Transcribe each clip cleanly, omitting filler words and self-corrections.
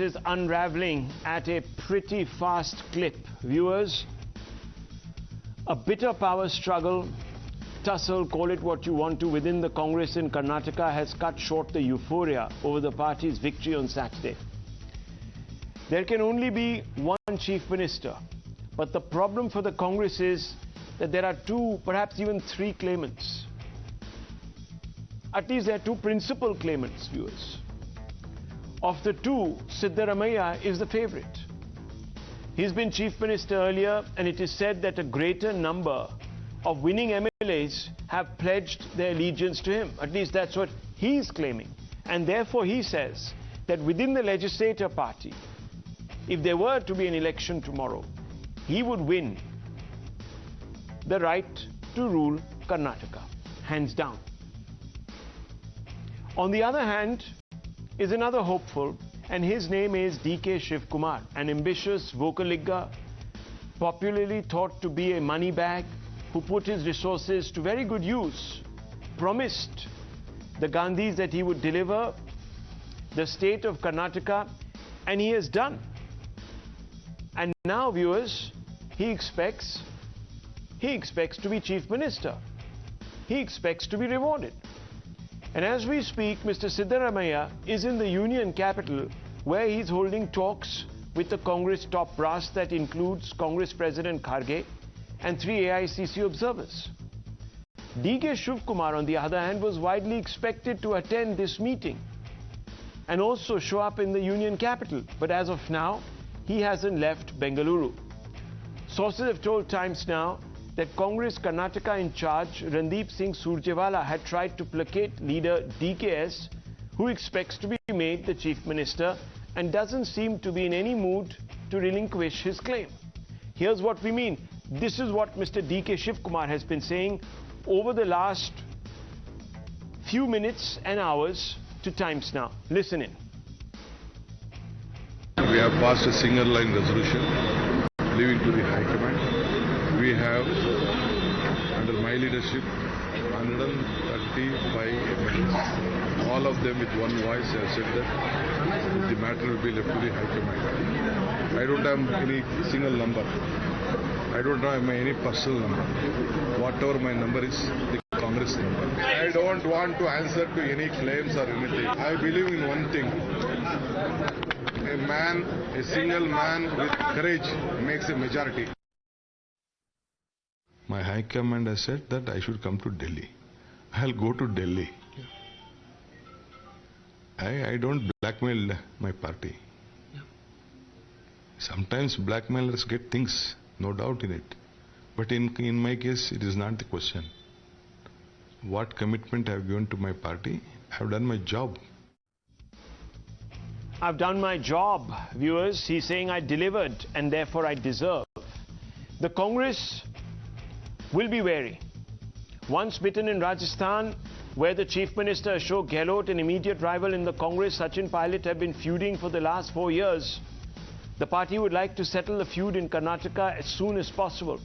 is unraveling at a pretty fast clip. Viewers, a bitter power struggle, tussle, call it what you want to, within the Congress in Karnataka has cut short the euphoria over the party's victory on Saturday. There can only be one chief minister, but the problem for the Congress is that there are two, perhaps even three claimants. At least there are two principal claimants, viewers. Of the two, Siddaramaiah is the favorite. He's been chief minister earlier, and it is said that a greater number of winning MLAs have pledged their allegiance to him. At least that's what he's claiming. And therefore he says that within the legislature party, if there were to be an election tomorrow, he would win the right to rule Karnataka, hands down. On the other hand is another hopeful, and his name is DK Shivakumar, an ambitious vocaligga, popularly thought to be a money bag, who put his resources to very good use, promised the Gandhis that he would deliver the state of Karnataka, and he has done. And now, viewers, he expects to be chief minister. He expects to be rewarded. And as we speak, Mr. Siddaramaiah is in the union capital, where he's holding talks with the Congress top brass that includes Congress President Kharge and 3 AICC observers. DK Shivakumar, on the other hand, was widely expected to attend this meeting and also show up in the union capital. But as of now, he hasn't left Bengaluru. Sources have told Times Now that Congress Karnataka in charge, Randeep Singh Surjewala, had tried to placate leader DKS, who expects to be made the chief minister and doesn't seem to be in any mood to relinquish his claim. Here's what we mean. This is what Mr. DK Shivakumar has been saying over the last few minutes and hours to Times Now. Listen in. We have passed a single line resolution leaving to the High Command. We have, under my leadership, 135 MLAs. All of them with one voice have said that the matter will be left to the High Command. I don't have any single number. I don't have any personal number. Whatever my number is, the Congress number. I don't want to answer to any claims or anything. I believe in one thing. A single man with courage makes a majority. My High Command has said that I should come to Delhi. I'll go to Delhi. I don't blackmail my party. Sometimes blackmailers get things, no doubt in it. But in my case, it is not the question. What commitment I have given to my party, I have done my job. I've done my job, viewers. He's saying I delivered and therefore I deserve. The Congress will be wary. Once bitten in Rajasthan, where the Chief Minister Ashok Gehlot and immediate rival in the Congress, Sachin Pilot, have been feuding for the last 4 years, the party would like to settle the feud in Karnataka as soon as possible.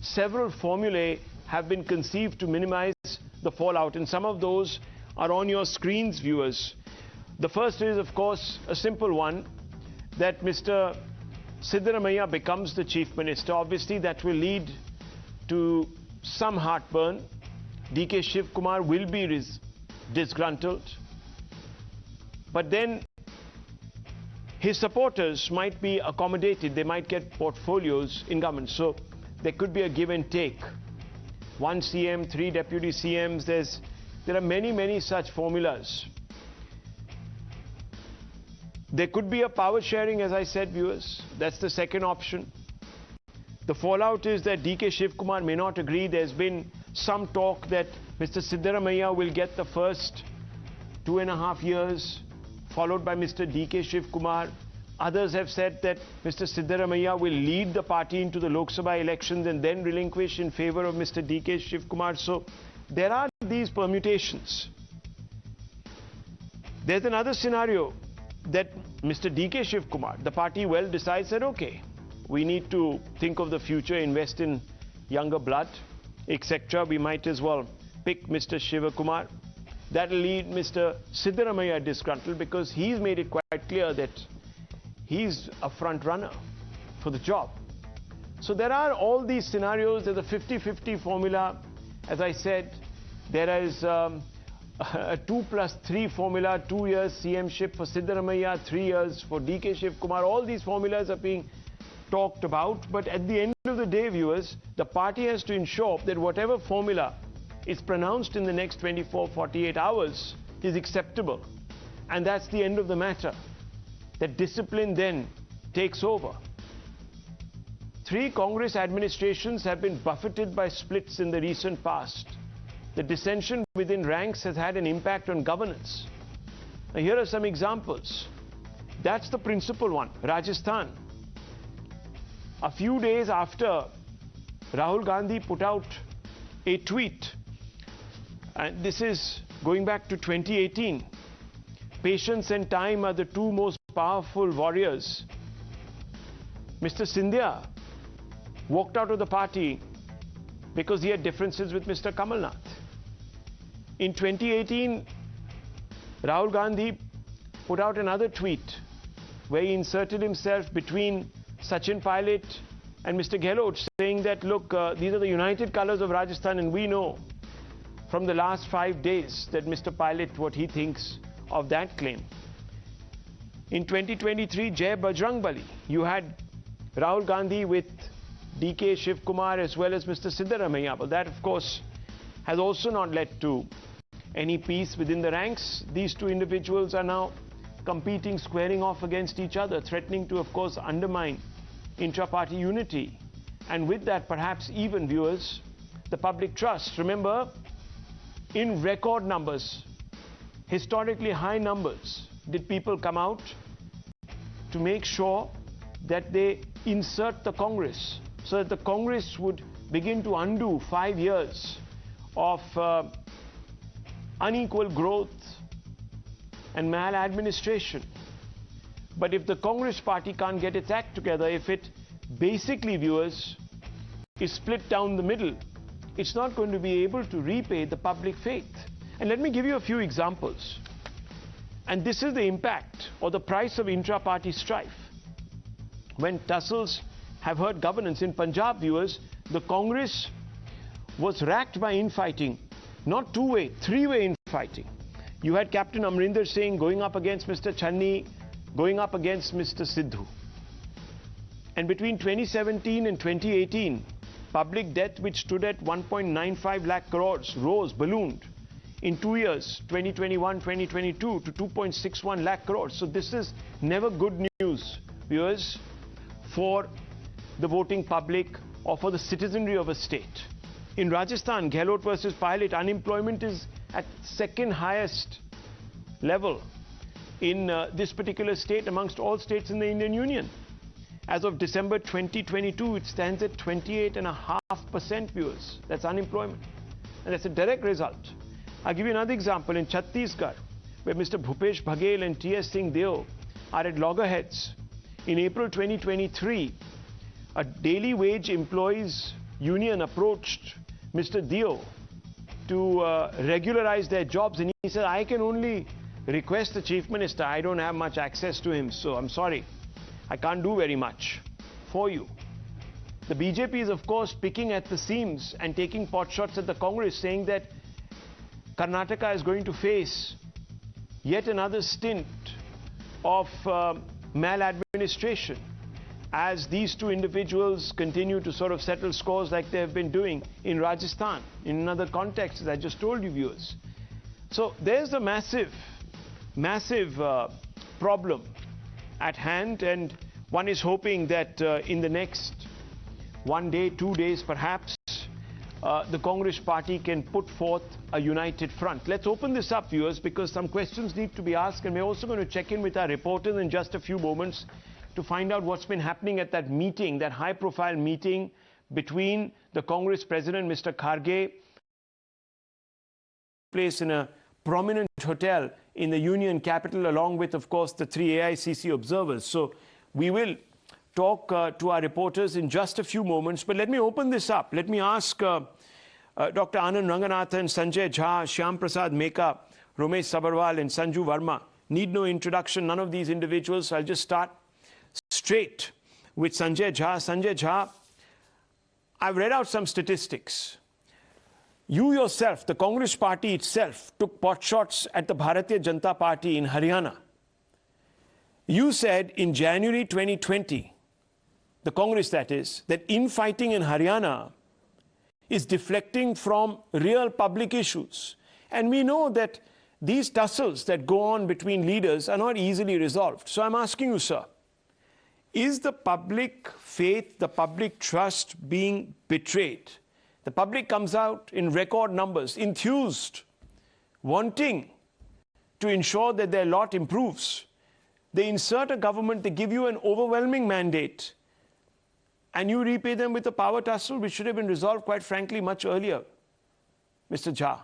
Several formulae have been conceived to minimize the fallout, and some of those are on your screens, viewers. The first is, of course, a simple one, that Mr. Siddaramaiah becomes the Chief Minister. Obviously, that will lead to some heartburn. DK Shivakumar will be disgruntled. But then his supporters might be accommodated. They might get portfolios in government. So there could be a give and take. 1 CM, 3 deputy CMs. There are many such formulas. There could be a power sharing, as I said, viewers. That's the second option. The fallout is that DK Shivakumar may not agree. There's been some talk that Mr. Siddaramaiah will get the first 2.5 years, followed by Mr. DK Shivakumar. Others have said that Mr. Siddaramaiah will lead the party into the Lok Sabha elections and then relinquish in favor of Mr. DK Shivakumar. So there are these permutations. There's another scenario that Mr. DK Shivakumar, the party well decides that, okay, we need to think of the future, invest in younger blood, etc. We might as well pick Mr. Shivakumar. That will lead Mr. Siddaramaiah disgruntled, because he's made it quite clear that he's a front runner for the job. So there are all these scenarios. There's a 50-50 formula. As I said, there is a 2+3 formula, 2 years CM-ship for Siddaramaiah, 3 years for DK Shivkumar. All these formulas are being talked about. But at the end of the day, viewers, the party has to ensure that whatever formula is pronounced in the next 24-48 hours is acceptable. And that's the end of the matter. That discipline then takes over. 3 Congress administrations have been buffeted by splits in the recent past. The dissension within ranks has had an impact on governance. Now, here are some examples. That's the principal one, Rajasthan. A few days after Rahul Gandhi put out a tweet, and this is going back to 2018, patience and time are the 2 most powerful warriors. Mr. Scindia walked out of the party because he had differences with Mr. Kamalnath. In 2018, Rahul Gandhi put out another tweet where he inserted himself between Sachin Pilot and Mr. Gehlot, saying that, look, these are the united colors of Rajasthan, and we know from the last 5 days that Mr. Pilot, what he thinks of that claim. In 2023, Jai Bajrangbali, you had Rahul Gandhi with DK Shivkumar as well as Mr. Siddaramaiah. But that, of course, has also not led to any peace within the ranks. These 2 individuals are now competing, squaring off against each other, threatening to, of course, undermine intra-party unity. And with that, perhaps even, viewers, the public trust. Remember, in record numbers, historically high numbers, did people come out to make sure that they insert the Congress, so that the Congress would begin to undo 5 years of unequal growth and maladministration. But if the Congress party can't get its act together, if it basically, viewers, is split down the middle, it's not going to be able to repay the public faith. And let me give you a few examples. And this is the impact or the price of intra-party strife. When tussles have hurt governance in Punjab, viewers, the Congress was racked by infighting, not 2-way, 3-way infighting. You had Captain Amrinder Singh going up against Mr. Channi, going up against Mr. Sidhu. And between 2017 and 2018, public debt, which stood at 1.95 lakh crores, rose, ballooned in 2 years, 2021, 2022, to 2.61 lakh crores. So this is never good news, viewers, for the voting public or for the citizenry of a state. In Rajasthan, Gehlot versus Pilot, unemployment is at 2nd highest level in this particular state amongst all states in the Indian Union. As of December 2022, it stands at 28.5%, viewers. That's unemployment. And that's a direct result. I'll give you another example. In Chhattisgarh, where Mr. Bhupesh Baghel and T.S. Singh Deo are at loggerheads. In April 2023, a daily wage employees union approached Mr. Deo to regularize their jobs, and he said, I can only request the Chief Minister. I don't have much access to him, so I'm sorry. I can't do very much for you. The BJP is, of course, picking at the seams and taking pot shots at the Congress, saying that Karnataka is going to face yet another stint of maladministration as these 2 individuals continue to sort of settle scores like they have been doing in Rajasthan, in another context, as I just told you, viewers. So there's a massive problem at hand, and one is hoping that in the next 1 day, 2 days perhaps, the Congress party can put forth a united front. Let's open this up, viewers, because some questions need to be asked, and we're also going to check in with our reporters in just a few moments to find out what's been happening at that meeting, that high-profile meeting between the Congress President, Mr. Kharge, place in a prominent hotel in the Union capital, along with, of course, the 3 AICC observers. So we will talk to our reporters in just a few moments. But let me open this up. Let me ask Dr. Anand Ranganathan, Sanjay Jha, Shyam Prasad Meka, Romesh Sabarwal and Sanju Verma. Need no introduction, none of these individuals. I'll just start straight with Sanjay Jha. Sanjay Jha, I've read out some statistics. You yourself, the Congress party itself, took potshots at the Bharatiya Janata Party in Haryana. You said in January 2020, the Congress that is, that infighting in Haryana is deflecting from real public issues. And we know that these tussles that go on between leaders are not easily resolved. So I'm asking you, sir, is the public faith, the public trust being betrayed? The public comes out in record numbers, enthused, wanting to ensure that their lot improves. They insert a government, they give you an overwhelming mandate, and you repay them with a power tussle which should have been resolved, quite frankly, much earlier. Mr. Jha.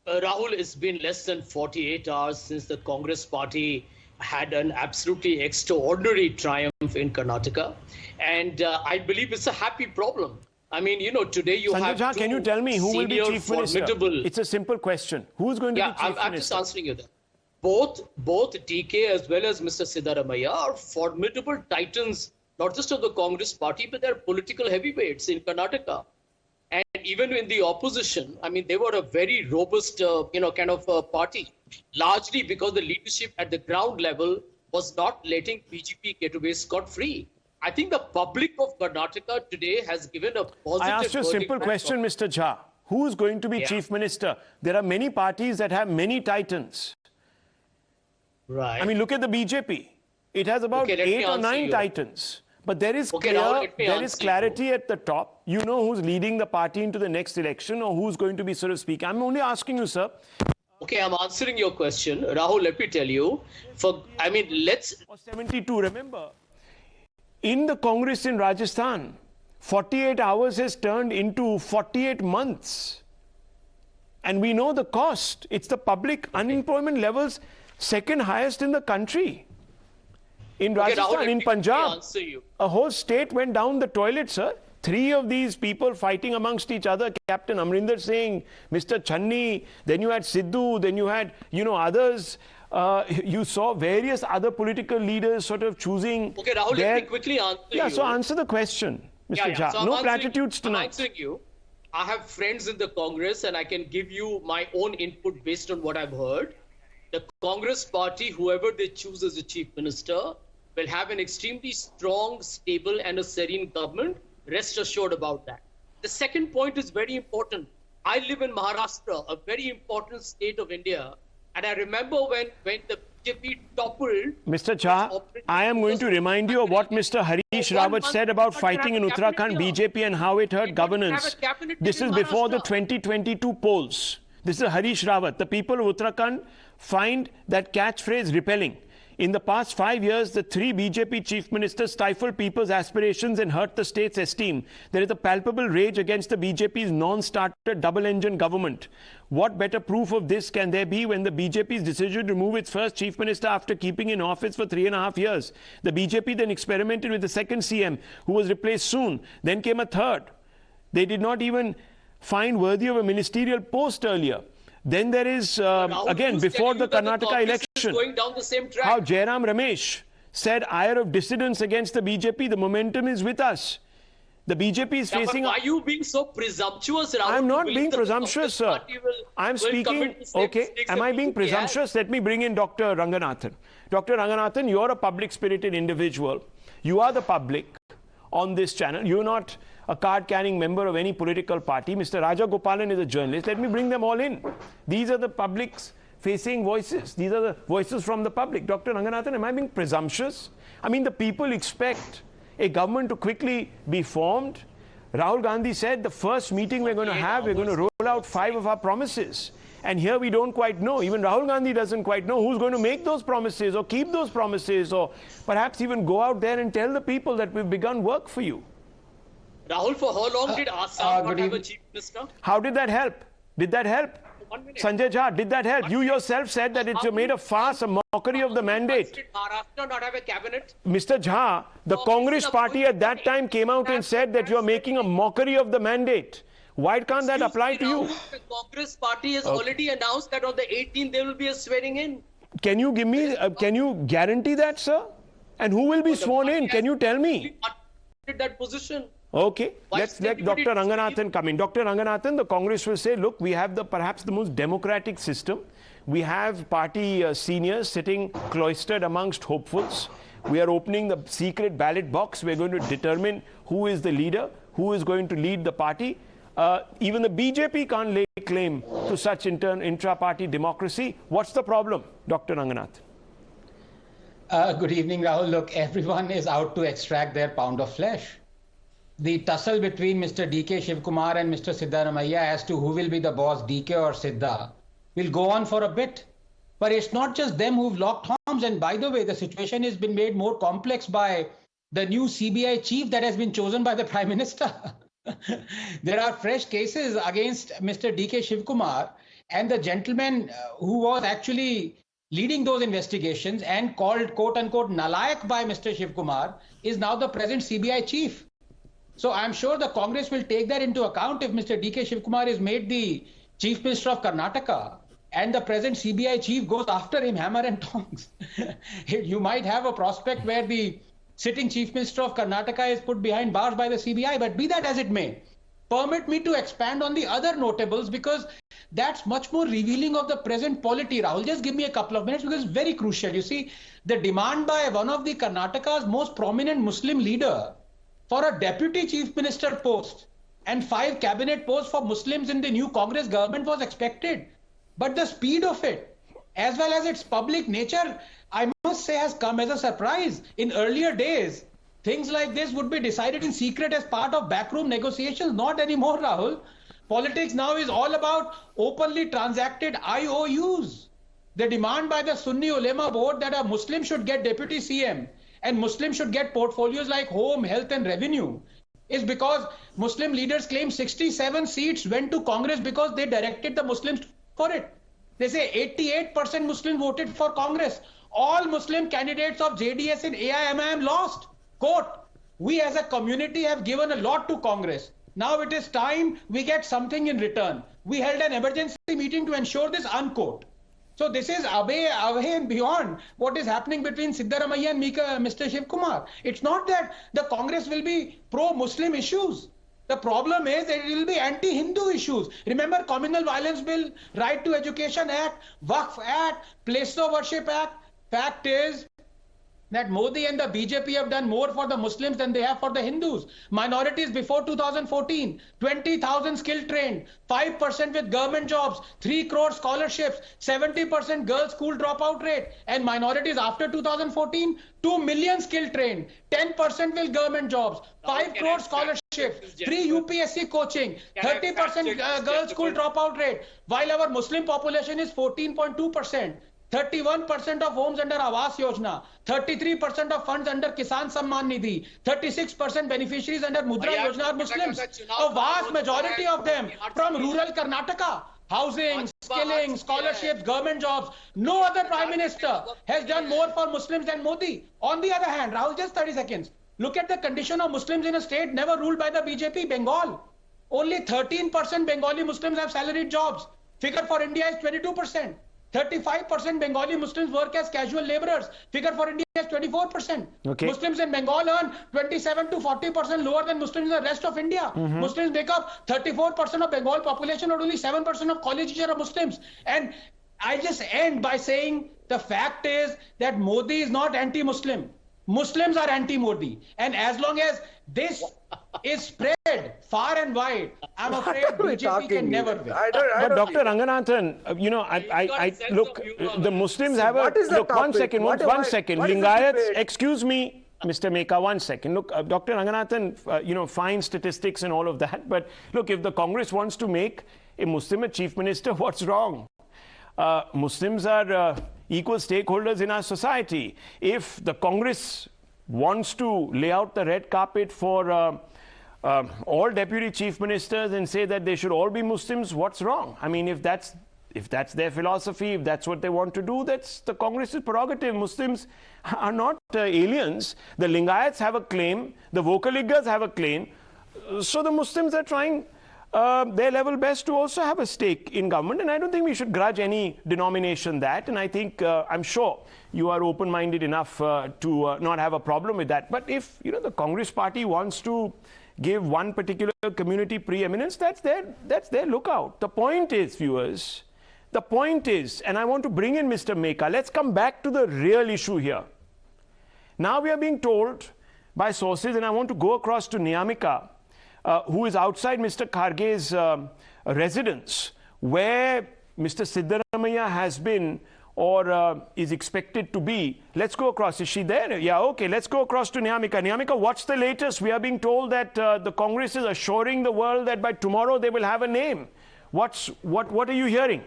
Rahul, it's been less than 48 hours since the Congress party had an absolutely extraordinary triumph in Karnataka. And I believe it's a happy problem. I mean, you know, today you Sanjay have Jha, can you tell me who will be Chief Minister? It's a simple question. Who's going to be Chief Minister? I'm just answering you that. Both DK as well as Mr. Siddaramaiah are formidable titans, not just of the Congress party, but they're political heavyweights in Karnataka. And even in the opposition, I mean, they were a very robust, kind of party, largely because the leadership at the ground level was not letting BJP get away scot-free. I think the public of Karnataka today has given a positive... I asked you a simple question, Mr. Jha. Who is going to be Chief Minister? There are many parties that have many titans. Right. I mean, look at the BJP. It has about 8 or 9 titans. But there is clarity at the top. You know who's leading the party into the next election or who's going to be, so to speak. I'm only asking you, sir. Okay, I'm answering your question. Rahul, let me tell you. Let's... 72, remember. In the Congress in Rajasthan, 48 hours has turned into 48 months. And we know the cost. It's the public unemployment levels second highest in the country. In Rajasthan, Rahul, in Punjab, a whole state went down the toilet, sir. 3 of these people fighting amongst each other, Captain Amrinder Singh, Mr. Channi, then you had Sidhu, then you had, others. You saw various other political leaders sort of choosing... Okay, Rahul, let me quickly answer you. Yeah, so answer the question, Mr. Jha. So no platitudes tonight. I'm answering you. I have friends in the Congress and I can give you my own input based on what I've heard. The Congress party, whoever they choose as the Chief Minister, will have an extremely strong, stable and a serene government. Rest assured about that. The second point is very important. I live in Maharashtra, a very important state of India. And I remember when the BJP toppled... Mr. Jha, I am going to remind you of what Mr. Harish Rawat said about fighting in Uttarakhand, BJP and how it hurt governance. This is before the 2022 polls. This is Harish Rawat. The people of Uttarakhand find that catchphrase repelling. In the past 5 years, the 3 BJP chief ministers stifled people's aspirations and hurt the state's esteem. There is a palpable rage against the BJP's non-starter double-engine government. What better proof of this can there be when the BJP's decision to remove its first chief minister after keeping in office for 3.5 years? The BJP then experimented with the second CM, who was replaced soon. Then came a third. They did not even find worthy of a ministerial post earlier. Then there is, again, before the Karnataka election, going down the same track. how Jairam Ramesh said, ire of dissidents against the BJP, the momentum is with us. The BJP is facing... But why are you being so presumptuous, Rahul? I'm not being presumptuous, sir. I'm speaking... Okay, am I being presumptuous? Let me bring in Dr. Ranganathan. Dr. Ranganathan, you're a public-spirited individual. You are the public on this channel. You're not a card-carrying member of any political party. Mr. Raja Gopalan is a journalist. Let me bring them all in. These are the public's facing voices. These are the voices from the public. Dr. Ranganathan, am I being presumptuous? I mean, the people expect a government to quickly be formed. Rahul Gandhi said the first meeting we're going to have, we're going to roll out 5 of our promises. And here we don't quite know. Even Rahul Gandhi doesn't quite know who's going to make those promises or keep those promises or perhaps even go out there and tell the people that we've begun work for you. Rahul, for how long did Assam not have a chief minister? How did that help? Did that help? Sanjay Jha, did that help? You yourself said that it's made a farce, a mockery of the mandate. Did Maharashtra not have a cabinet? Mr. Jha, the Congress party at that time came out and said that you're making a mockery of the mandate. Why can't that apply to you? The Congress party has already announced that on the 18th there will be a swearing in. Can you give me, can you guarantee that, sir? And who will be sworn in? Can you tell me? That position. Okay, let's let Dr. Ranganathan come in. Dr. Ranganathan, the Congress will say, look, we have perhaps the most democratic system. We have party seniors sitting cloistered amongst hopefuls. We are opening the secret ballot box. We're going to determine who is the leader, who is going to lead the party. Even the BJP can't lay claim to such intra-party democracy. What's the problem, Dr. Ranganathan? Good evening, Rahul. Look, everyone is out to extract their pound of flesh. The tussle between Mr. D.K. Shivakumar and Mr. Siddaramaiah as to who will be the boss, D.K. or Sidda, will go on for a bit. But it's not just them who've locked arms. And by the way, the situation has been made more complex by the new CBI chief that has been chosen by the Prime Minister. There are fresh cases against Mr. D.K. Shivakumar, and the gentleman who was actually leading those investigations and called quote-unquote nalayak by Mr. Shivakumar is now the present CBI chief. So I'm sure the Congress will take that into account if Mr. D.K. Shivakumar is made the Chief Minister of Karnataka and the present CBI chief goes after him hammer and tongs. You might have a prospect where the sitting Chief Minister of Karnataka is put behind bars by the CBI, but be that as it may, permit me to expand on the other notables because that's much more revealing of the present polity. Rahul, just give me a couple of minutes because it's very crucial. You see, the demand by one of the Karnataka's most prominent Muslim leader for a deputy chief minister post and 5 cabinet posts for Muslims in the new Congress government was expected. But the speed of it, as well as its public nature, I must say has come as a surprise. In earlier days, things like this would be decided in secret as part of backroom negotiations. Not anymore, Rahul. Politics now is all about openly transacted IOUs. The demand by the Sunni Ulema board that a Muslim should get deputy CM and Muslims should get portfolios like home, health and revenue is because Muslim leaders claim 67 seats went to Congress because they directed the Muslims for it. They say 88% Muslims voted for Congress. All Muslim candidates of JDS and AIMIM lost. Quote, we as a community have given a lot to Congress. Now it is time we get something in return. We held an emergency meeting to ensure this, unquote. So this is away and beyond what is happening between Siddaramaiah and Mr. Shivakumar. It's not that the Congress will be pro-Muslim issues. The problem is that it will be anti-Hindu issues. Remember Communal Violence Bill, Right to Education Act, Waqf Act, Place of Worship Act. Fact is that Modi and the BJP have done more for the Muslims than they have for the Hindus. Minorities before 2014, 20,000 skill trained, 5% with government jobs, 3 crore scholarships, 70% girls school dropout rate, and minorities after 2014, 2 million skill trained, 10% with government jobs, 5 crore scholarships, 3 UPSC coaching, 30% girls school dropout rate, while our Muslim population is 14.2%. 31% of homes under Awas Yojana, 33% of funds under Kisan Samman Nidhi, 36% beneficiaries under Mudra Yojana are Muslims. A vast majority of them from rural Karnataka. Housing, skilling, scholarships, government jobs. No other Prime Minister has done more for Muslims than Modi. On the other hand, Rahul, just 30 seconds. Look at the condition of Muslims in a state never ruled by the BJP, Bengal. Only 13% Bengali Muslims have salaried jobs. Figure for India is 22%. 35% Bengali Muslims work as casual laborers. Figure for India is 24%. Okay. Muslims in Bengal earn 27 to 40% lower than Muslims in the rest of India. Muslims make up 34% of Bengal population, or only 7% of college teachers are Muslims. And I just end by saying the fact is that Modi is not anti-Muslim. Muslims are anti-Modi. And as long as this is spread far and wide, I'm afraid BJP can never win. But Dr. Ranganathan, you know, I look, the Muslims have a, look, one second, Lingayats, excuse me, Mr. Meka, 1 second. Look, Dr. Ranganathan, you know, fine statistics and all of that, but look, if the Congress wants to make a Muslim a chief minister, what's wrong? Muslims are equal stakeholders in our society. If the Congress wants to lay out the red carpet for all deputy chief ministers and say that they should all be Muslims, what's wrong? I mean, if that's their philosophy, if that's what they want to do, that's the Congress's prerogative. Muslims are not aliens. The Lingayats have a claim, the Vokaliggas have a claim. So the Muslims are trying their level best to also have a stake in government. And I don't think we should grudge any denomination that. And I think, I'm sure you are open-minded enough to not have a problem with that. But if, the Congress party wants to give one particular community preeminence, that's their lookout. The point is, viewers, and I want to bring in Mr. Meka, let's come back to the real issue here. Now we are being told by sources, and I want to go across to Niyamika, who is outside Mr. Kharge's residence, where Mr. Siddaramaiah has been or is expected to be. Let's go across. Is she there? Yeah, okay. Let's go across to Niyamika. Niyamika, what's the latest? We are being told that the Congress is assuring the world that by tomorrow they will have a name. What are you hearing?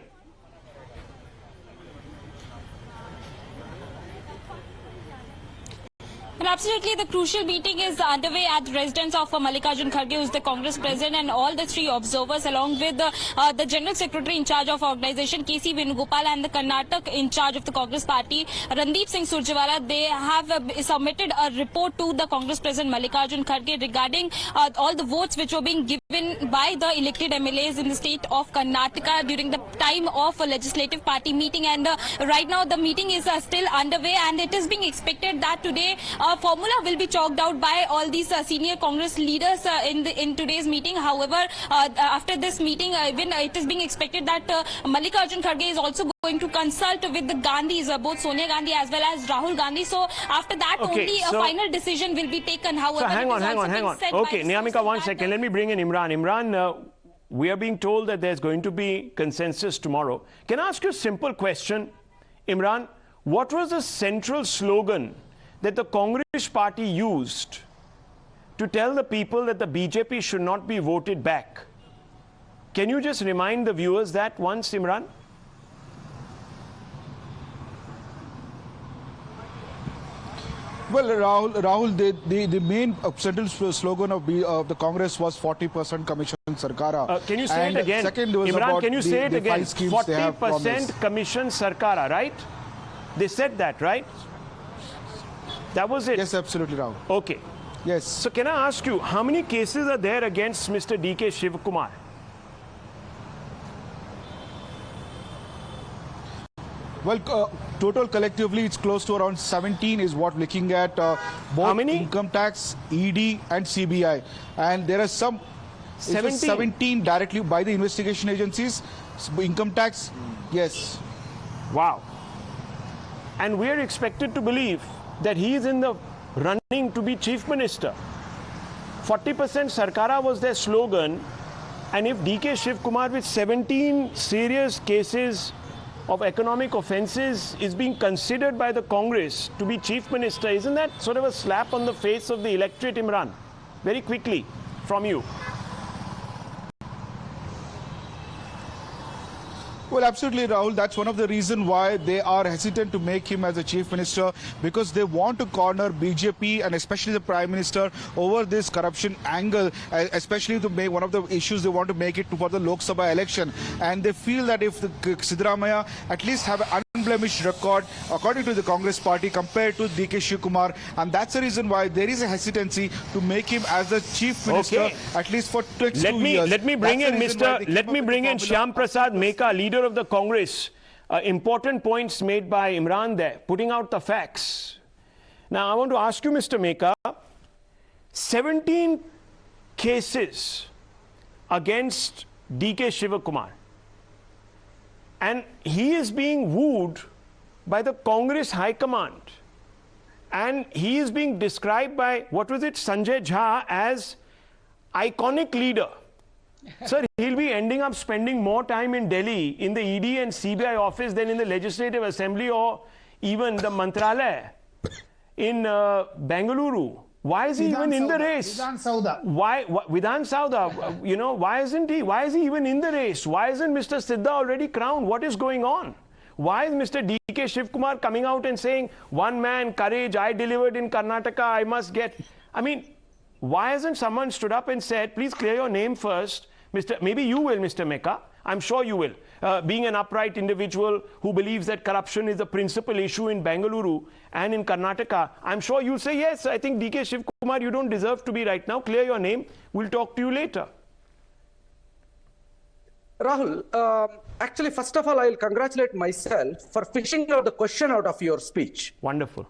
And absolutely, the crucial meeting is underway at the residence of Mallikarjun Kharge, who is the Congress president, and all the three observers, along with the General Secretary in charge of organization, K.C. Venugopal, and the Karnataka in charge of the Congress party, Randeep Singh Surjewala. They have submitted a report to the Congress president, Mallikarjun Kharge, regarding all the votes which were being given by the elected MLAs in the state of Karnataka during the time of a legislative party meeting. And right now, the meeting is still underway, and it is being expected that today formula will be chalked out by all these senior Congress leaders in today's meeting. However, after this meeting, even it is being expected that Mallikarjun Kharge is also going to consult with the Gandhis, both Sonia Gandhi as well as Rahul Gandhi. So after that, only a final decision will be taken. However, so hang on. Okay, Niyamika, 1 second. Let me bring in Imran. Imran, we are being told that there's going to be consensus tomorrow. Can I ask you a simple question? Imran, what was the central slogan that the Congress party used to tell the people that the BJP should not be voted back? Can you just remind the viewers that once, Imran? Well, Rahul, the main central slogan of the Congress was 40% commission Sarkara. Can you say it again? Second was Imran, about can you say it again? 40% commission Sarkara, right? They said that, right? That was it? Yes, absolutely, Rahul. Okay. Yes. So can I ask you, how many cases are there against Mr. D.K. Shivakumar? Well, total collectively, it's close to around 17 is what looking at both how many? Income tax, ED and CBI. And there are some 17 directly by the investigation agencies. Income tax, yes. Wow. And we're expected to believe that he is in the running to be Chief Minister. 40% Sarkara was their slogan, and if D.K. Shivakumar with 17 serious cases of economic offences is being considered by the Congress to be Chief Minister, isn't that sort of a slap on the face of the electorate, Imran? Very quickly, from you. Well, absolutely, Rahul. That's one of the reasons why they are hesitant to make him as a chief minister, because they want to corner BJP and especially the prime minister over this corruption angle, especially to make one of the issues they want to make it for the Lok Sabha election. And they feel that if the Siddaramaiah at least have an unblemished record, according to the Congress party, compared to D.K. Shivakumar, and that's the reason why there is a hesitancy to make him as the chief minister at least for next 2 years. Let me bring in Shyam Prasad Meka, leader of the Congress. Important points made by Imran there, putting out the facts. Now, I want to ask you, Mr. Meka, 17 cases against D.K. Shivakumar, and he is being wooed by the Congress High Command, and he is being described by, what was it, Sanjay Jha, as iconic leader. Sir, he'll be ending up spending more time in Delhi in the ED and CBI office than in the Legislative Assembly or even the Mantralaya in Bengaluru. Why is he even in the race? Vidhan Sauda. Why Vidhan Sauda? Why isn't he? Why is he even in the race? Why isn't Mr. Sidda already crowned? What is going on? Why is Mr. D.K. Shivakumar coming out and saying, one man, courage, I delivered in Karnataka, I must get... I mean, why hasn't someone stood up and said, please clear your name first? Maybe you will, Mr. Meka. I'm sure you will. Being an upright individual who believes that corruption is a principal issue in Bengaluru and in Karnataka, I'm sure you'll say, yes, I think D.K. Shivakumar, you don't deserve to be right now. Clear your name. We'll talk to you later. Rahul, actually, first of all, I'll congratulate myself for fishing out the question out of your speech. Wonderful.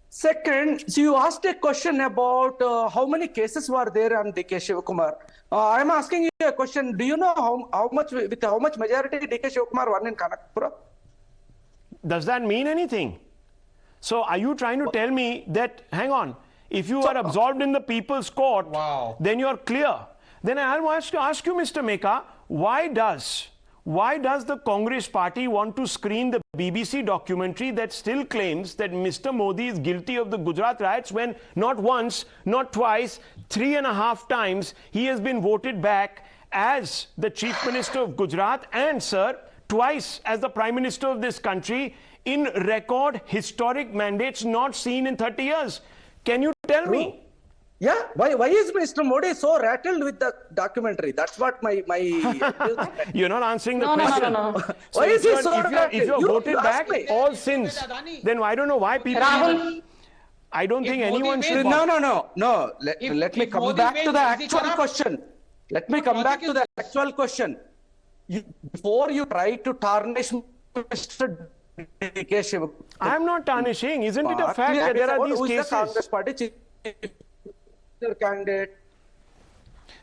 Second, so you asked a question about how many cases were there on DK Shivakumar. I'm asking you a question. Do you know how much majority DK Shivakumar won in Kanakpura? Does that mean anything? So are you trying to tell me that, hang on, if you are absolved in the people's court, then you're clear. Then I want to ask you, Mr. Meka, why does the Congress party want to screen the BBC documentary that still claims that Mr. Modi is guilty of the Gujarat riots when not once, not twice, 3.5 times he has been voted back as the Chief Minister of Gujarat and, sir, twice as the Prime Minister of this country in record historic mandates not seen in 30 years. Can you tell me? Yeah, why is Mr. Modi so rattled with the documentary? That's what my You're not answering the question. No. So Why is he so rattled? If you're voted back me. all sins, then I don't know why people... I don't think anyone should... No. Let me come back to the actual question. Let me come back to the actual question. Before you try to tarnish Mr. DK Shivakumar... I'm not tarnishing. Isn't it a fact that there are these cases? The Congress party candidate.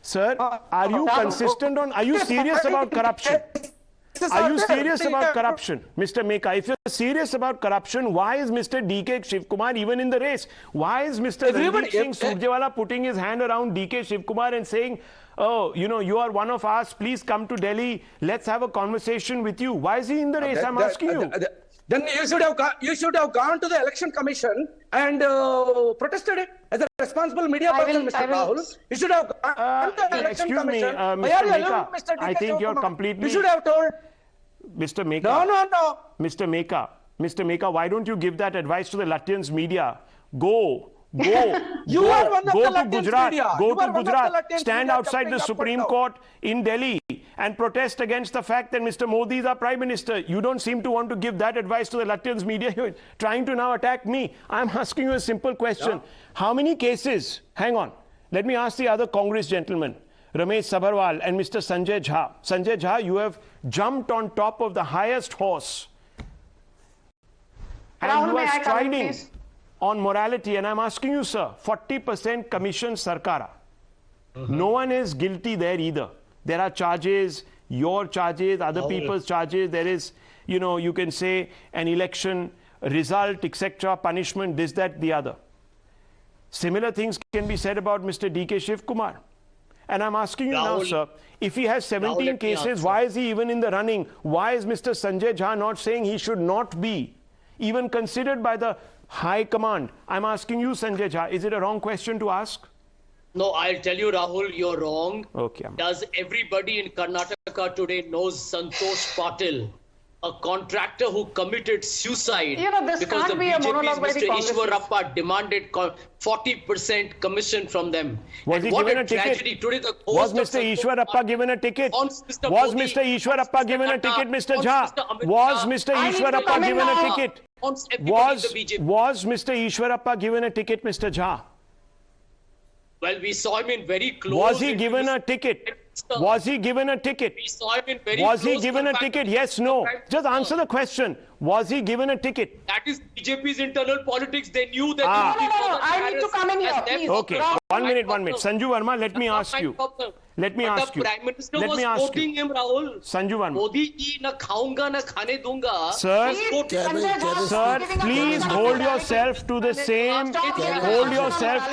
Sir, are you consistent on... Are you serious about corruption? Are you serious about corruption? Mr. Meka, if you're serious about corruption, why is Mr. DK Shivkumar even in the race? Why is Mr. Ranjit Singh Surjewala putting his hand around DK Shivkumar and saying, oh, you know, you are one of us, please come to Delhi, let's have a conversation with you. Why is he in the race? I'm asking you. Then you should have gone to the election commission and protested it as a responsible media person, Mr. Rahul. You should have gone to the election commission. Mr. Meka, I think you're completely... You should have told... Mr. Meka. No. Mr. Meka, why don't you give that advice to the Lutyens media? Go to Gujarat, stand outside the Supreme Court in Delhi and protest against the fact that Mr. Modi is our Prime Minister. You don't seem to want to give that advice to the Lutyens media. You're trying to now attack me. I'm asking you a simple question. How many cases? Hang on. Let me ask the other Congress gentlemen, Ramesh Sabharwal and Mr. Sanjay Jha. Sanjay Jha, you have jumped on top of the highest horse. And you are striding on morality, and I'm asking you, sir, 40% commission Sarkara. No one is guilty there either. There are charges, your charges, other people's charges. There is, you know, you can say an election result, etc., punishment, this, that, the other. Similar things can be said about Mr. DK Shivkumar. And I'm asking you now, sir, if he has 17 cases, why is he even in the running? Why is Mr. Sanjay Jha not saying he should not be even considered by the High Command? I'm asking you, Sanjay Jha, is it a wrong question to ask? No, I'll tell you, Rahul, you're wrong. Okay. Does everybody in Karnataka today knows Santosh Patil, a contractor who committed suicide because the BJP's Mr. Ishwarappa demanded 40% commission from them? Was he given a ticket? Today, was Mr. Ishwarappa given a ticket? Was Mr. Ishwarappa given a ticket, Mr. Jha? Was Mr. Ishwarappa given a ticket? Was Mr. Ishwarappa given a ticket, Mr. Jha? Well, we saw him in very close... Was he given a ticket? Was he given a ticket? We saw him in very Was he given a ticket? Yes, no. Just answer the question. Was he given a ticket? That is BJP's internal politics. They knew that... I need to come in here, please. Okay, 1 minute. Sanju Verma, let me ask you. Let me ask you. Prime Minister was quoting him, Rahul. Sanju Verma. Modi ji na khaunga na khane dunga. Sir, please hold yourself to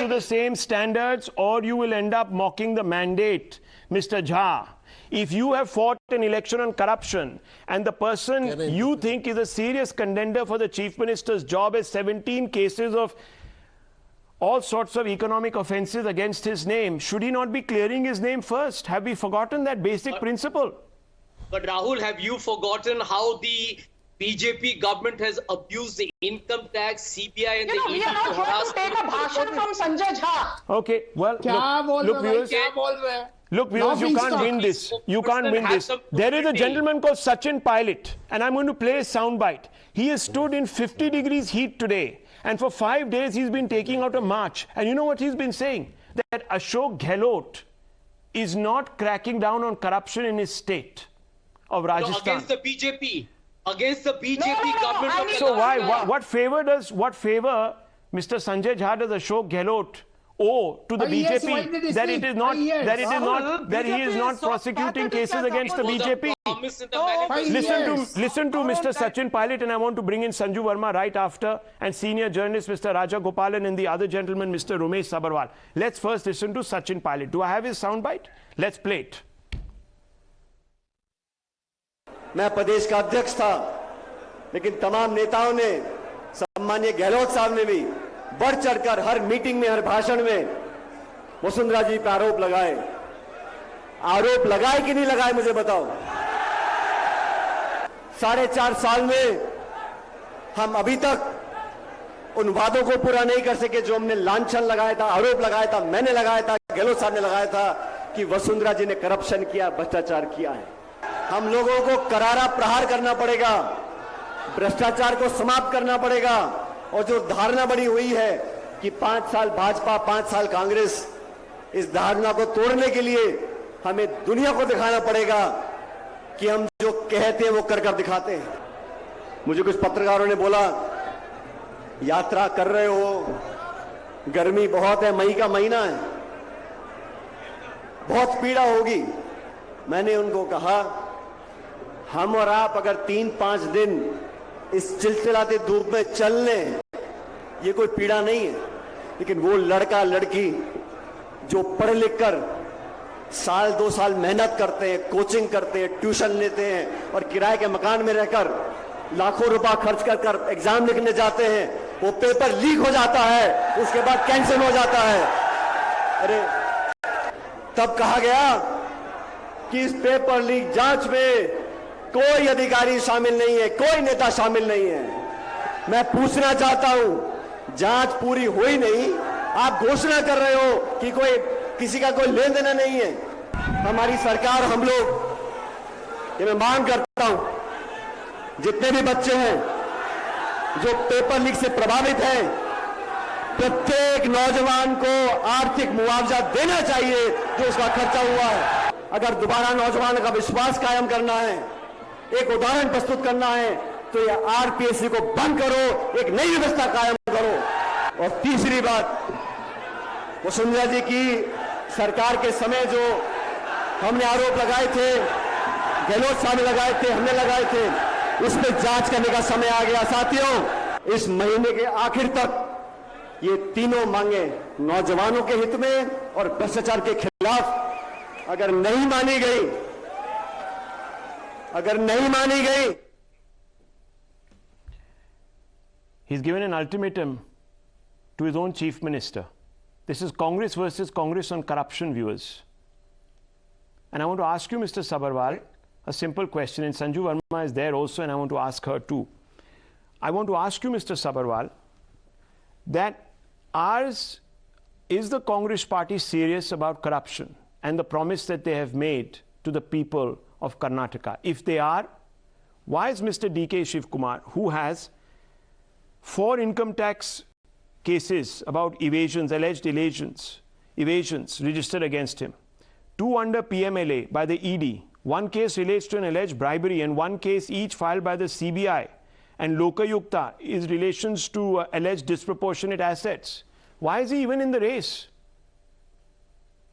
the same standards, or you will end up mocking the mandate, Mr. Jha. If you have fought an election on corruption and the person you think is a serious contender for the Chief Minister's job has 17 cases of all sorts of economic offences against his name, should he not be clearing his name first? Have we forgotten that basic principle? But Rahul, have you forgotten how the BJP government has abused the income tax, CBI and the ED we are not here to take a bhashan from Sanjay Jha. Okay, well, look viewers, you can't win this. You can't win this. There is a gentleman called Sachin Pilot, and I'm going to play a soundbite. He has stood in 50 degrees heat today, and for 5 days he's been taking out a march. And you know what he's been saying? That Ashok Gehlot is not cracking down on corruption in his state of Rajasthan. No, against the BJP. Against the BJP government. Of So what favor Mr. Sanjay Jha does Ashok Gehlot owe to the BJP that he is not prosecuting cases against the BJP? Listen to Mr. Sachin Pilot, and I want to bring in Sanju Verma right after, and senior journalist Mr. Raja Gopalan and the other gentleman Mr. Rumesh Sabarwal. Let's first listen to Sachin Pilot. Do I have his soundbite? Let's play it. मैं प्रदेश का अध्यक्ष था, लेकिन तमाम नेताओं ने, सम्माननीय गहलोत साहब ने भी बढ़ चढ़कर हर मीटिंग में, हर भाषण में वसुंधरा जी पर आरोप लगाए कि नहीं लगाए, मुझे बताओ। 4.5 साल में हम अभी तक उन वादों को पूरा नहीं कर सके जो हमने लांछन लगाया था, आरोप लगाया था, मैंने लगाया था, गहलोत साहब ने लगाया था कि वसुंधरा जी ने करप्शन किया, भ्रष्टाचार किया है। हम लोगों को करारा प्रहार करना पड़ेगा, भ्रष्टाचार को समाप्त करना पड़ेगा, और जो धारणा बनी हुई है कि 5 साल भाजपा 5 साल कांग्रेस, इस धारणा को तोड़ने के लिए हमें दुनिया को दिखाना पड़ेगा कि हम जो कहते हैं वो कर कर दिखाते हैं। मुझे कुछ पत्रकारों ने बोला, यात्रा कर रहे हो, गर्मी बहुत है, मई का महीना है, बहुत पीड़ा होगी। मैंने उनको कहा, हम और आप अगर 3-5 दिन इस चिलचिलाती धूप में चल लें, ये कोई पीड़ा नहीं है, लेकिन वो लड़का लड़की जो पढ़ लिख कर 1-2 साल मेहनत करते हैं, कोचिंग करते हैं, ट्यूशन लेते हैं और किराए के मकान में रहकर लाखों रुपया खर्च कर एग्जाम लिखने जाते हैं, वो पेपर लीक हो जाता है, उसके बाद कैंसिल हो जाता है। अरे तब कहा गया कि इस पेपर लीक जांच में कोई अधिकारी शामिल नहीं है, कोई नेता शामिल नहीं है। मैं पूछना चाहता हूं, जांच पूरी हुई नहीं, आप घोषणा कर रहे हो कि कोई किसी का कोई लेन देना नहीं है। हमारी सरकार, हम लोग, ये मैं मांग करता हूं, जितने भी बच्चे हैं जो पेपर लीक से प्रभावित हैं, प्रत्येक नौजवान को आर्थिक मुआवजा देना चाहिए जो उसका खर्चा हुआ है। अगर दोबारा नौजवान का विश्वास कायम करना है, एक उदाहरण प्रस्तुत करना है, तो ये आरपीएससी को बंद करो, एक नई व्यवस्था कायम करो। और तीसरी बात, वसुंधरा जी की सरकार के समय जो हमने आरोप लगाए थे, गहलोत साहब ने लगाए थे, हमने लगाए थे, उस पर जांच करने का समय आ गया। साथियों, इस महीने के आखिर तक ये तीनों मांगे नौजवानों के हित में और भ्रष्टाचार के खिलाफ अगर नहीं मानी गई, He's given an ultimatum to his own chief minister. This is Congress versus Congress on corruption, viewers. And I want to ask you, Mr. Sabarwal, a simple question, and Sanju Verma is there also, and I want to ask her too. I want to ask you, Mr. Sabarwal, that is the Congress party serious about corruption and the promise that they have made to the people of Karnataka? If they are, why is Mr. D.K. Shivakumar, who has 4 income tax cases about alleged evasions registered against him, 2 under PMLA by the ED, 1 case relates to an alleged bribery, and 1 case each filed by the CBI and Lokayukta is relations to alleged disproportionate assets. Why is he even in the race?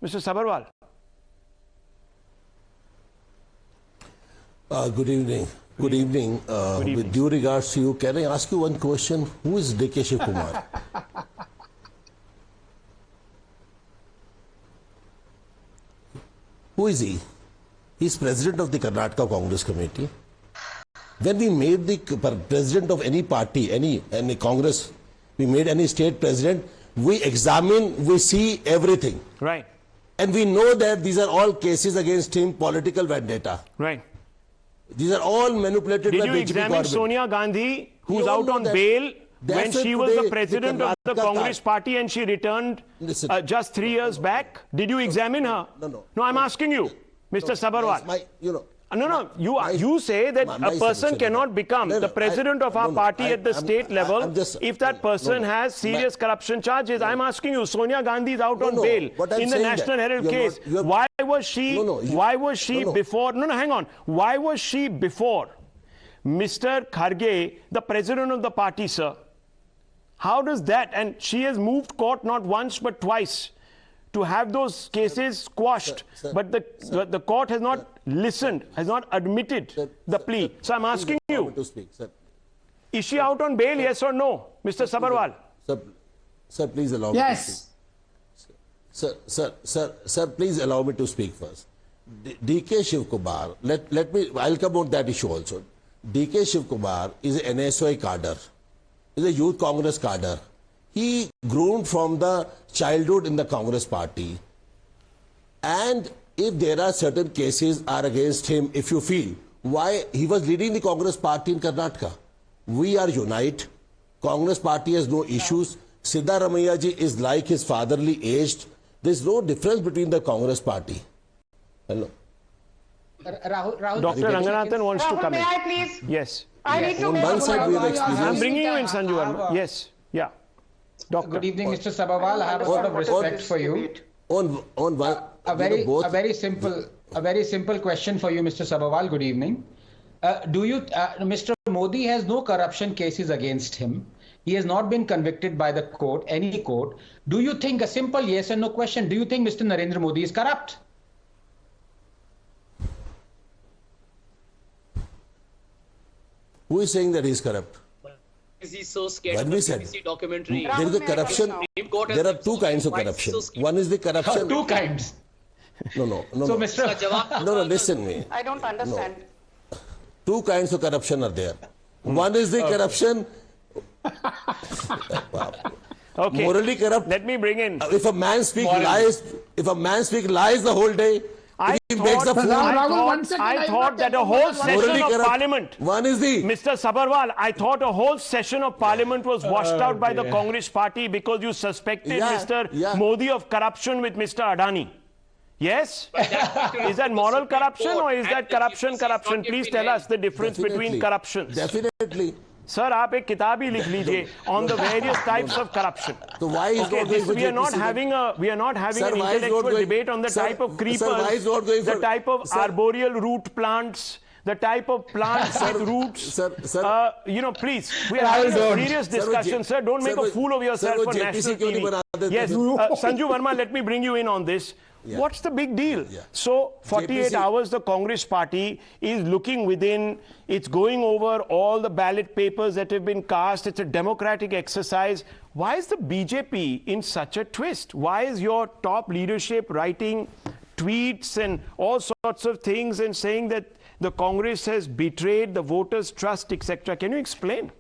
Mr. Sabarwal. Good evening. Good evening. With due regards to you, can I ask you one question? Who is D.K. Shivakumar? Who is he? He is president of the Karnataka Congress Committee. When we made the president of any party, any Congress, we made any state president, we examine, we see everything. Right. And we know that these are all cases against him, political vendetta. Right. These are all manipulated by BJP government. Did you examine Sonia Gandhi, who's out on bail, when she was the president of the Congress party and she returned just 3 years back? Did you examine her? No. No, I'm asking you, Mr. Sabarwal. No. You say that a person cannot become the president of our party at the state level if that person has serious corruption charges. I'm asking you, Sonia Gandhi is out on bail in the National Herald case. Why was she? Why was she before? No, hang on. Why was she before Mr. Kharge, the president of the party, sir? How does that? And she has moved court not once but twice to have those cases squashed, but the court has not listened, has not admitted the plea. So I'm asking you, is she out on bail, yes or no, Mr. Sabharwal? Sir, please allow me to speak. Sir, please allow me to speak first. DK Shivakumar, let me, I'll come on that issue also. DK Shivakumar is an NSY cadre, is a youth Congress cadre. He groomed from the childhood in the Congress party. And if there are certain cases are against him, if you feel, why he was leading the Congress party in Karnataka. We are unite. Congress party has no issues. Siddaramaiah ji is like his fatherly aged. There's no difference between the Congress party. Hello. Rahul, Dr. Ranganathan wants to come in. May I please? Yes. I need to On make one side, we have I'm experienced. bringing you in, Sanju Verma. Yes. Yeah. Doctor. Good evening, Mr. Sabharwal. I have a lot of respect for you. On one, A very simple question for you, Mr. Sabharwal. Good evening. Mr. Modi has no corruption cases against him. He has not been convicted by the court, any court. Do you think, a simple yes and no question, do you think Mr. Narendra Modi is corrupt? Who is saying that he is corrupt? Is he so scared When of we the said BBC documentary? there is a corruption. There are two kinds of corruption. One is the corruption. Two kinds. No. So, Mr. No, listen to me. I don't understand. Two kinds of corruption are there. One is the corruption. Okay. Morally corrupt. Let me bring in. If a man speaks lies, the whole day, I he makes a fool. I thought that a whole session of Parliament. One is the. Mr. Sabharwal, I thought a whole session of Parliament was washed out by the Congress party because you suspected Mr. Modi of corruption with Mr. Adani. Yes? Is that moral corruption or is that corruption? Please tell us the difference between corruptions. Definitely. Sir, आप एक किताब ही लिख लीजिए on the various types of corruption. So why is okay, we are not having an intellectual debate on the type of creepers, the type of arboreal root plants, the type of plants with roots. Please, we are having a serious discussion, sir. Don't make a fool of yourself on national TV. Yes, Sanju Verma, let me bring you in on this. Yeah. What's the big deal? Yeah. So 48 hours the Congress party is looking within, it's going over all the ballot papers that have been cast, it's a democratic exercise. Why is the BJP in such a twist? Why is your top leadership writing tweets and all sorts of things and saying that the Congress has betrayed the voters' trust, etc.? Can you explain?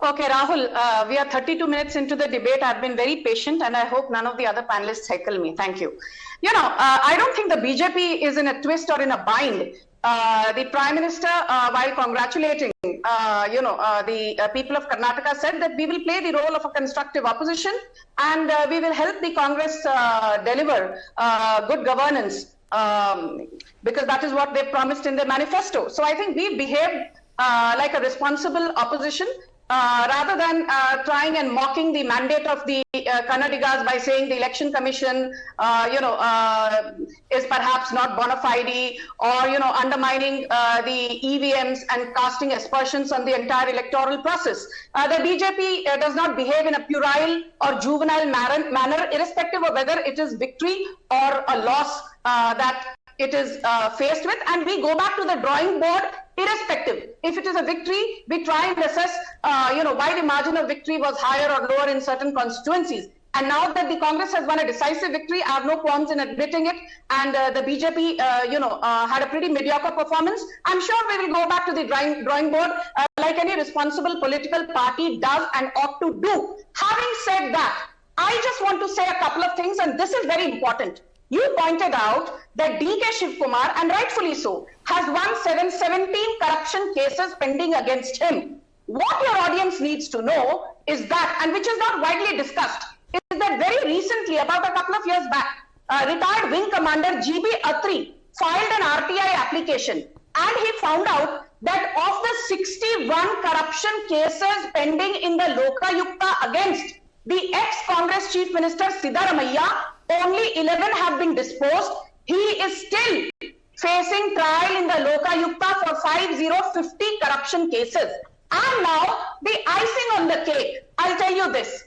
Okay, Rahul, we are 32 minutes into the debate. I've been very patient and I hope none of the other panelists heckle me. Thank you. I don't think the BJP is in a twist or in a bind. The Prime Minister, while congratulating, the people of Karnataka, said that we will play the role of a constructive opposition and we will help the Congress deliver good governance because that is what they promised in their manifesto. So I think we behaved like a responsible opposition. Rather than trying and mocking the mandate of the Kannadigas by saying the election commission, is perhaps not bona fide, or undermining the EVMs and casting aspersions on the entire electoral process. The BJP does not behave in a puerile or juvenile manner, irrespective of whether it is victory or a loss that it is faced with, and we go back to the drawing board irrespective. If it is a victory, we try and assess, why the margin of victory was higher or lower in certain constituencies. And now that the Congress has won a decisive victory, I have no qualms in admitting it. And the BJP, had a pretty mediocre performance. I'm sure we will go back to the drawing board like any responsible political party does and ought to do. Having said that, I just want to say a couple of things, and this is very important. You pointed out that DK Shivakumar, and rightfully so, has won 17 corruption cases pending against him. What your audience needs to know is that, and which is not widely discussed, is that very recently, about a couple of years back, retired Wing Commander GB Atri filed an RTI application, and he found out that of the 61 corruption cases pending in the Lokayukta against the ex-Congress Chief Minister Siddaramaiah, only 11 have been disposed. He is still facing trial in the Lokayukta for 50 corruption cases. And now, the icing on the cake, I'll tell you this.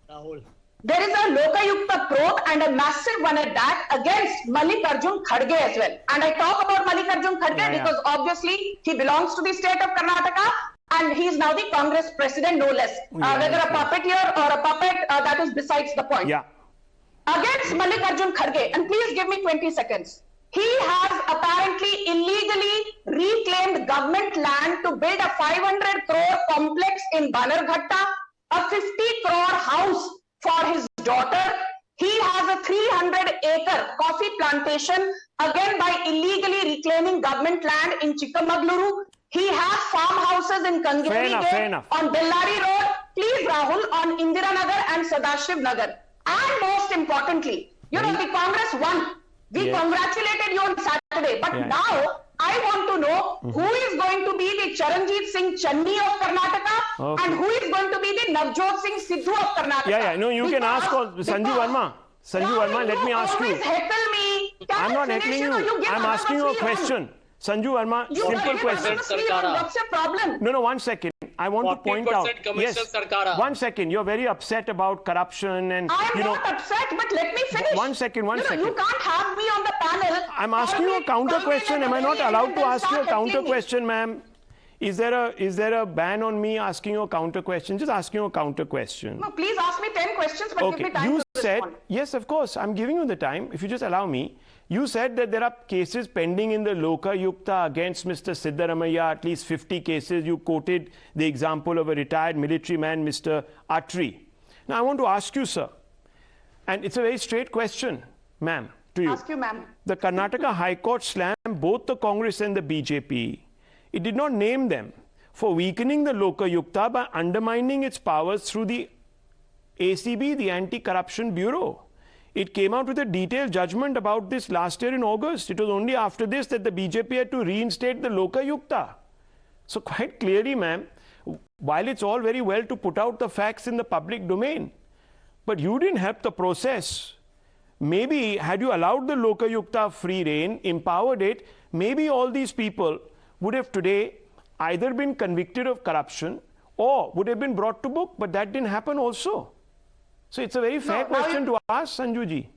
Rahul. There is a Lokayukta probe and a massive one at that against Mallikarjun Kharge as well. And I talk about Mallikarjun Kharge because obviously he belongs to the state of Karnataka and he is now the Congress president, no less. Whether a puppeteer or a puppet, that is besides the point. Against Mallikarjun Kharge, and please give me 20 seconds. He has apparently illegally reclaimed government land to build a 500 crore complex in Banerghatta, a 50 crore house for his daughter. He has a 300-acre coffee plantation, again by illegally reclaiming government land in Chikamagaluru. He has farmhouses in Kangeri on Bellari Road, please Rahul, on Indira Nagar and Sadashiv Nagar. And most importantly, you know, the Congress won. We congratulated you on Saturday, but now I want to know who is going to be the Charanjit Singh Channi of Karnataka and who is going to be the Navjot Singh Sidhu of Karnataka. No, you can ask Sanju Verma. Sanju Verma, let me ask you. Heckle me. I'm not heckling you. I'm asking you a question. Sanju Verma, simple question. What's your problem? No, 1 second. I want to point out. Yes, 1 second. You're very upset about corruption and I'm not upset, but let me finish. 1 second. You can't have me on the panel. I'm asking you a counter question. Am I not allowed to ask you a counter question, ma'am? Is there a ban on me asking you a counter question? Just asking you a counter question. No, please ask me 10 questions, but give me time to respond. Yes, of course. I'm giving you the time. If you just allow me. You said that there are cases pending in the Lokayukta against Mr. Siddaramaiah, at least 50 cases. You quoted the example of a retired military man, Mr. Atri. Now, I want to ask you, sir, and it's a very straight question, ma'am, to you. Ask you, ma'am. The Karnataka High Court slammed both the Congress and the BJP. It did not name them for weakening the Lokayukta by undermining its powers through the ACB, the Anti-Corruption Bureau. It came out with a detailed judgment about this last year in August. It was only after this that the BJP had to reinstate the Lokayukta. So quite clearly, ma'am, while it's all very well to put out the facts in the public domain, but you didn't help the process. Maybe had you allowed the Lokayukta free rein, empowered it, maybe all these people would have today either been convicted of corruption or would have been brought to book, but that didn't happen also. So it's a very fair question to ask, Sanju ji.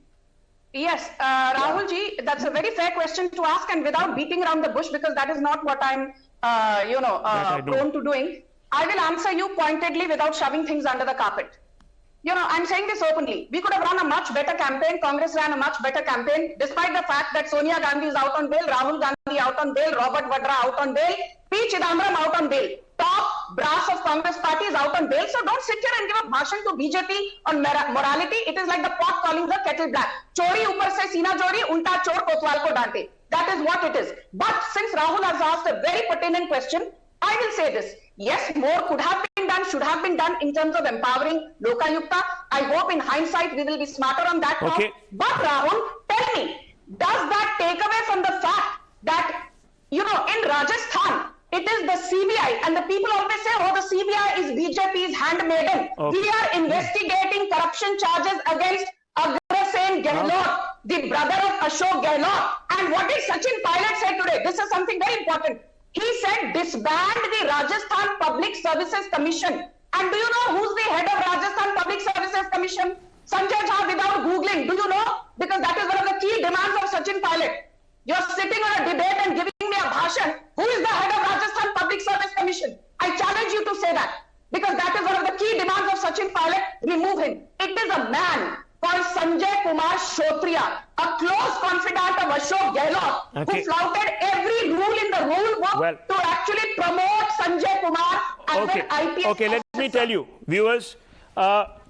Yes, Rahul ji, that's a very fair question to ask, and without beating around the bush, because that is not what I'm, prone to doing. I will answer you pointedly without shoving things under the carpet. You know, I'm saying this openly. We could have run a much better campaign. Congress ran a much better campaign, despite the fact that Sonia Gandhi is out on bail, Rahul Gandhi out on bail, Robert Vadra out on bail, P. Chidambaram out on bail. Top brass of Congress party is out on bail. So don't sit here and give a bhashan to BJP on morality. It is like the pot calling the kettle black. Chori upar se sina chori, ulta chor kotwal ko dante. That is what it is. But since Rahul has asked a very pertinent question, I will say this. Yes, more could have been done, should have been done in terms of empowering Lokayukta. I hope in hindsight we will be smarter on that now. But Rahul, tell me, does that take away from the fact that, you know, in Rajasthan, it is the CBI, and the people always say, oh, the CBI is BJP's handmaiden. We are investigating corruption charges against Agrasen Gehlot, the brother of Ashok Gehlot. And what did Sachin Pilot say today? This is something very important. He said disband the Rajasthan Public Services Commission. And do you know who's the head of Rajasthan Public Services Commission? Sanjay Jha, without Googling. Do you know? Because that is one of the key demands of Sachin Pilot. You're sitting on a debate and giving me a bhashan. Who is the head of Rajasthan Public Service Commission? I challenge you to say that. Because that is one of the key demands of Sachin Pilot. Remove him. It is a man called Sanjay Kumar Shotria, a close confidant of Ashok Gehlot, who flouted every rule in the rule book to actually promote Sanjay Kumar as an IPS officer. Let me tell you, viewers,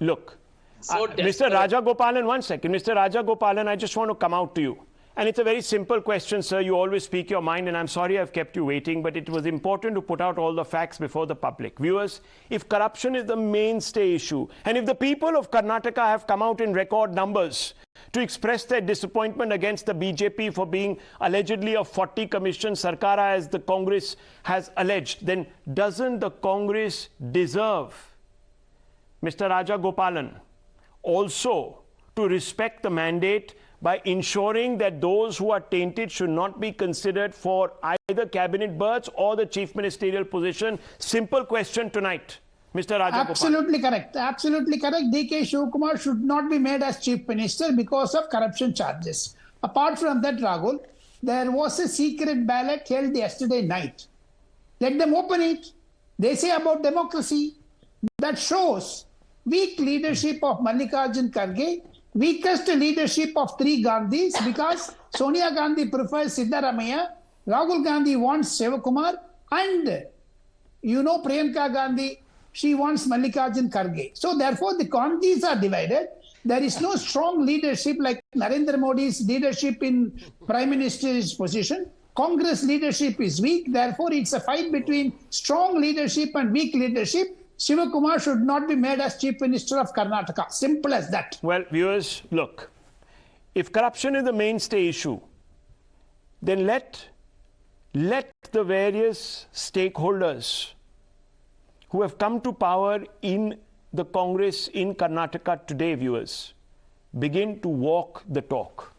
look, Mr. Raja Gopalan, 1 second. Mr. Raja Gopalan, I just want to come out to you. And it's a very simple question, sir. You always speak your mind, and I'm sorry I've kept you waiting, but it was important to put out all the facts before the public. Viewers, if corruption is the mainstay issue, and if the people of Karnataka have come out in record numbers to express their disappointment against the BJP for being allegedly a 40 commission Sarkara, as the Congress has alleged, then doesn't the Congress deserve, Mr. Raja Gopalan, also to respect the mandate by ensuring that those who are tainted should not be considered for either cabinet berths or the chief ministerial position? Simple question tonight, Mr. Raja Absolutely correct. Absolutely correct. DK Shivakumar should not be made as chief minister because of corruption charges. Apart from that, Rahul, there was a secret ballot held yesterday night. Let them open it. They say about democracy. That shows weak leadership of Mallikarjun Kharge, weakest leadership of three Gandhis, because Sonia Gandhi prefers Siddaramaiah, Rahul Gandhi wants Shivakumar, and Priyanka Gandhi, she wants Mallikarjun Kharge. So therefore the Gandhis are divided. There is no strong leadership like Narendra Modi's leadership in Prime Minister's position. Congress leadership is weak. Therefore it's a fight between strong leadership and weak leadership. Shivakumar should not be made as Chief Minister of Karnataka. Simple as that. Well, viewers, look, if corruption is the mainstay issue, then let the various stakeholders who have come to power in the Congress in Karnataka today, viewers, begin to walk the talk.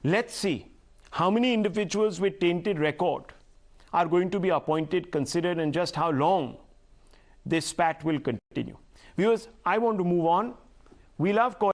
Let's see how many individuals with tainted record are going to be appointed, considered, and just how long this spat will continue. Viewers, I want to move on. We love